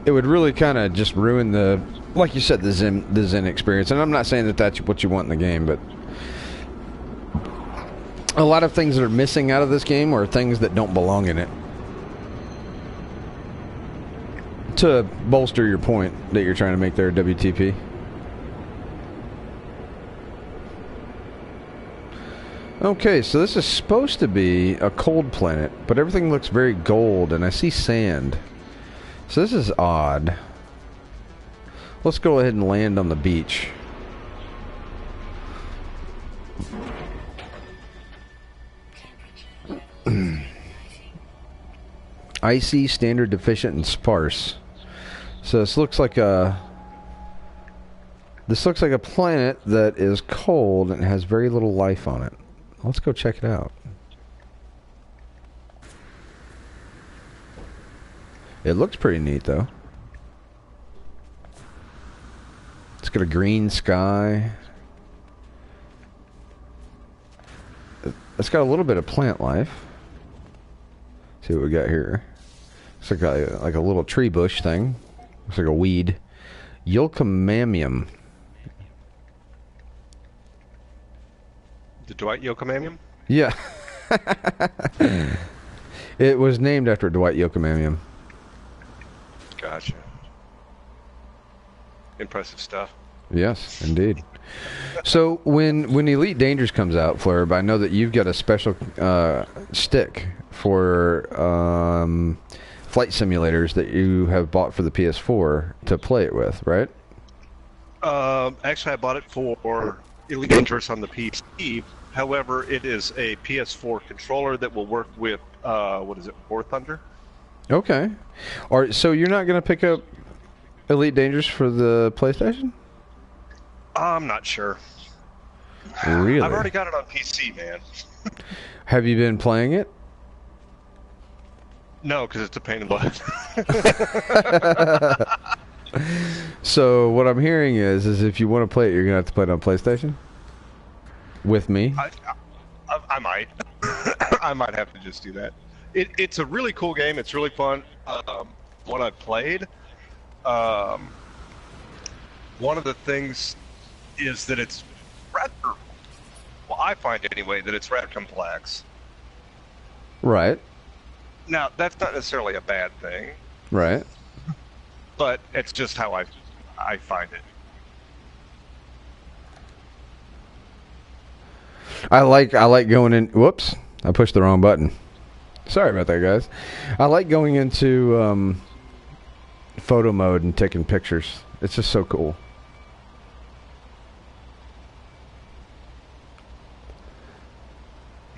really kind of just ruin the, like you said, the Zen experience. And I'm not saying that that's what you want in the game, but a lot of things that are missing out of this game are things that don't belong in it. To bolster your point that you're trying to make there, WTP. Okay, so this is supposed to be a cold planet, but everything looks very gold, and I see sand. So this is odd. Let's go ahead and land on the beach. Icy, standard, deficient, and sparse. So this looks like a planet that is cold and has very little life on it. Let's go check it out. It looks pretty neat, though. It's got a green sky. It's got a little bit of plant life. See what we got here. It's like a little tree bush thing. Looks like a weed. Yolkamamium. The Dwight Yoakam? Yeah. It was named after Dwight Yoakam. Gotcha. Impressive stuff. Yes, indeed. So when Elite Dangerous comes out, Flurb, I know that you've got a special stick for flight simulators that you have bought for the PS4 to play it with, right? Actually, I bought it for Elite Dangerous on the PC. However, it is a PS4 controller that will work with, what is it, War Thunder? Okay. So you're not going to pick up Elite Dangerous for the PlayStation? I'm not sure. Really? I've already got it on PC, man. Have you been playing it? No, because it's a pain in the butt. So what I'm hearing is if you want to play it, you're gonna have to play it on PlayStation with me. I might. I might have to just do that. It's a really cool game. It's really fun. What I played, one of the things is that it's rather, well, I find anyway, that it's rather complex. Right. Now, that's not necessarily a bad thing. Right. But it's just how I find it. I like going in. Whoops, I pushed the wrong button. Sorry about that, guys. I like going into photo mode and taking pictures. It's just so cool.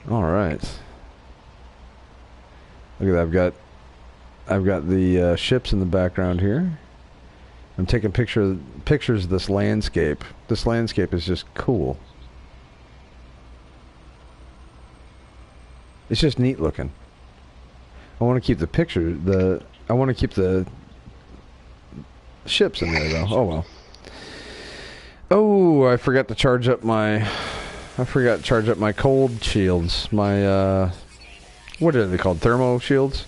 All right. Look at that. I've got the ships in the background here. I'm taking pictures of this landscape. This landscape is just cool. It's just neat looking. I want to keep the picture. I want to keep the ships in there though. Oh well. Oh, I forgot to charge up my cold shields. My what are they called? Thermo shields.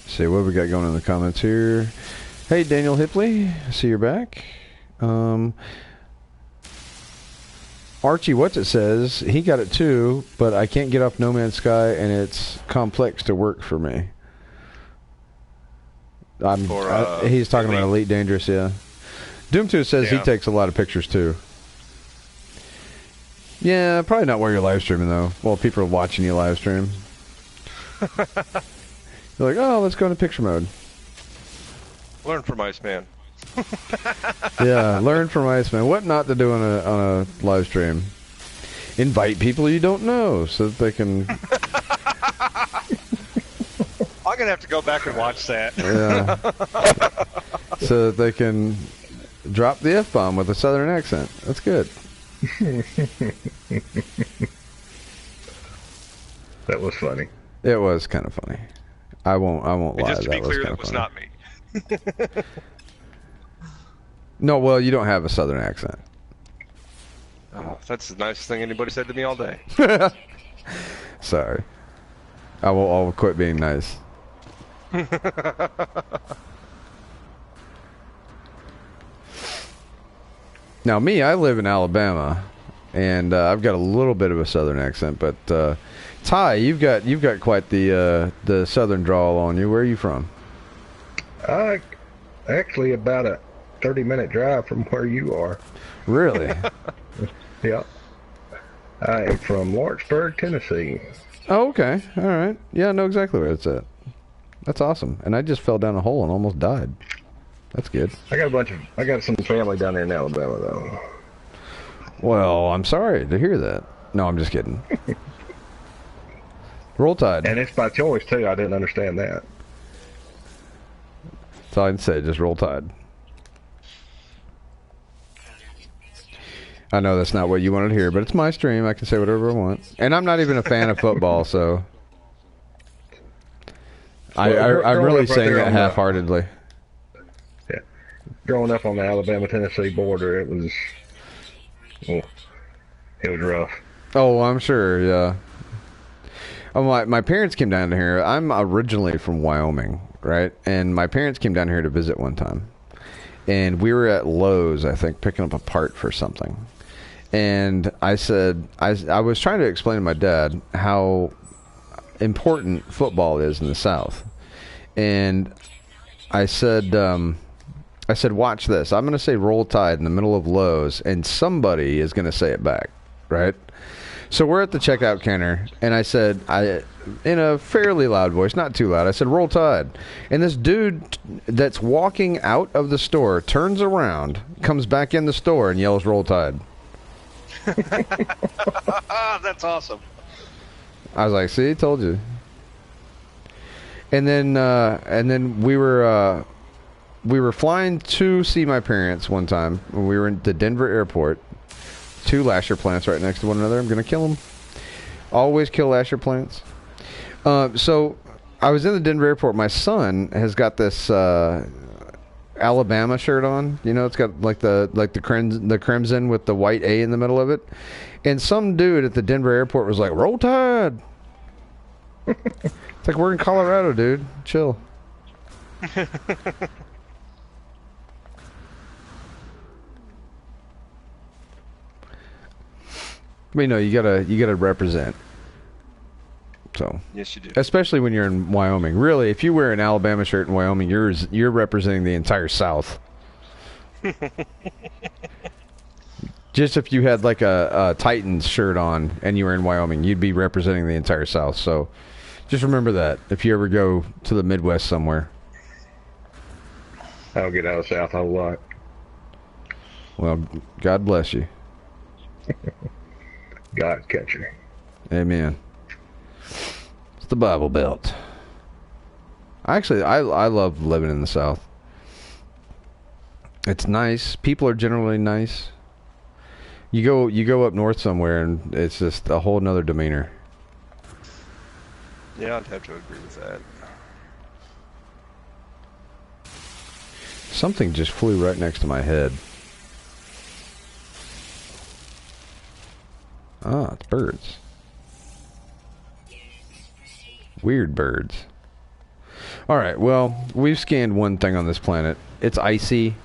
See what we got going in the comments here. Hey, Daniel Hipley, I see you're back. Archie, what's it says? He got it too, but I can't get off No Man's Sky, and it's complex to work for me. He's talking about Elite Dangerous, yeah. Doom 2 says he takes a lot of pictures too. Yeah, probably not while you're live streaming though. Well, people are watching you live stream. You're like, oh, let's go into picture mode. Learn from Iceman. Yeah, learn from Iceman. What not to do on a live stream? Invite people you don't know so that they can. I'm gonna have to go back and watch that. Yeah. So that they can drop the F-bomb with a southern accent. That's good. That was funny. It was kind of funny. I won't lie. Just to be clear, that was funny. not me. No, well, you don't have a southern accent. Oh, that's the nicest thing anybody said to me all day. Sorry. I'll quit being nice. Now, me, I live in Alabama, and I've got a little bit of a southern accent, but Ty, you've got quite the southern drawl on you. Where are you from? Actually, about a 30-minute drive from where you are. Really? Yeah. I am from Lawrenceburg, Tennessee. Oh, okay. All right. Yeah, I know exactly where it's at. That's awesome. And I just fell down a hole and almost died. That's good. I got some family down there in Alabama, though. Well, I'm sorry to hear that. No, I'm just kidding. Roll Tide. And it's by choice, too. I didn't understand that. That's all I can say. Just Roll Tide. I know that's not what you wanted to hear, but it's my stream. I can say whatever I want. And I'm not even a fan of football, so... I'm really saying that half-heartedly. Yeah. Growing up on the Alabama-Tennessee border, it was rough. Oh, I'm sure, yeah. My parents came down here. I'm originally from Wyoming, right? And my parents came down here to visit one time. And we were at Lowe's, I think, picking up a part for something. And I said, I was trying to explain to my dad how important football is in the South. And I said, watch this. I'm going to say Roll Tide in the middle of Lowe's, and somebody is going to say it back, right? So we're at the checkout counter, and I said, in a fairly loud voice, not too loud, I said, Roll Tide. And this dude that's walking out of the store turns around, comes back in the store, and yells, Roll Tide. That's awesome. I was like, see, told you. And then we were flying to see my parents one time when we were in the Denver airport. 2 lasher plants right next to one another. I'm going to kill them. Always kill lasher plants. So I was in the Denver airport. My son has got this Alabama shirt on. You know, it's got like the crimson with the white A in the middle of it. And some dude at the Denver airport was like, "Roll Tide." It's like, we're in Colorado, dude. Chill. But you know, you gotta represent. So yes, you do. Especially when you're in Wyoming. Really, if you wear an Alabama shirt in Wyoming, you're representing the entire South. Just if you had like a Titans shirt on and you were in Wyoming, you'd be representing the entire South. So just remember that if you ever go to the Midwest somewhere. I'll get out of the South a whole lot. Well, God bless you. God's country. Amen. It's the Bible Belt. I love living in the South. It's nice. People are generally nice. You go up north somewhere and it's just a whole nother demeanor. Yeah, I'd have to agree with that. Something just flew right next to my head. Ah, it's birds. Weird birds. Alright, well, we've scanned one thing on this planet. It's icy.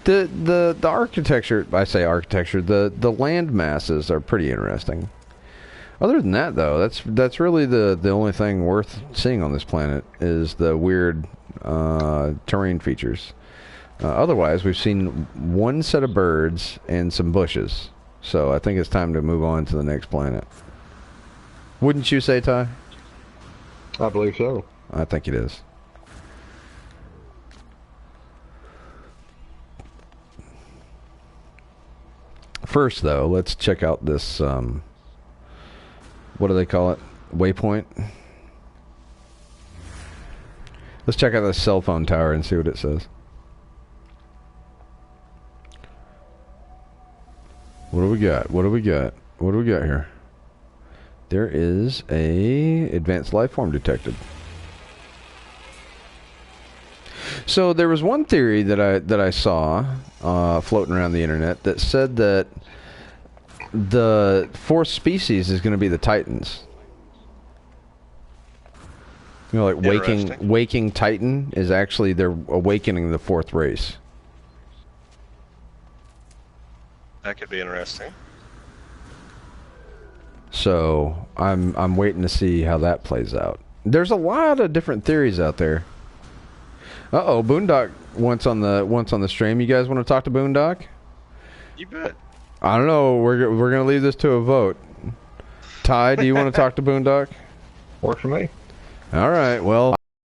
The architecture, I say architecture, the land masses are pretty interesting. Other than that, though, that's really the only thing worth seeing on this planet is the weird terrain features. Otherwise, we've seen one set of birds and some bushes. So I think it's time to move on to the next planet. Wouldn't you say, Ty? I believe so. I think it is. First, though, let's check out this, what do they call it? Waypoint? Let's check out this cell phone tower and see what it says. What do we got? What do we got? What do we got here? There is a advanced life form detected. So there was one theory that I saw floating around the internet that said that the fourth species is going to be the Titans. You know, like waking Titan is actually they're awakening the fourth race. That could be interesting. So I'm waiting to see how that plays out. There's a lot of different theories out there. Uh-oh, Boondock once on the stream. You guys want to talk to Boondock? You bet. I don't know. We're gonna leave this to a vote. Ty, do you want to talk to Boondock? Works for me. All right. Well.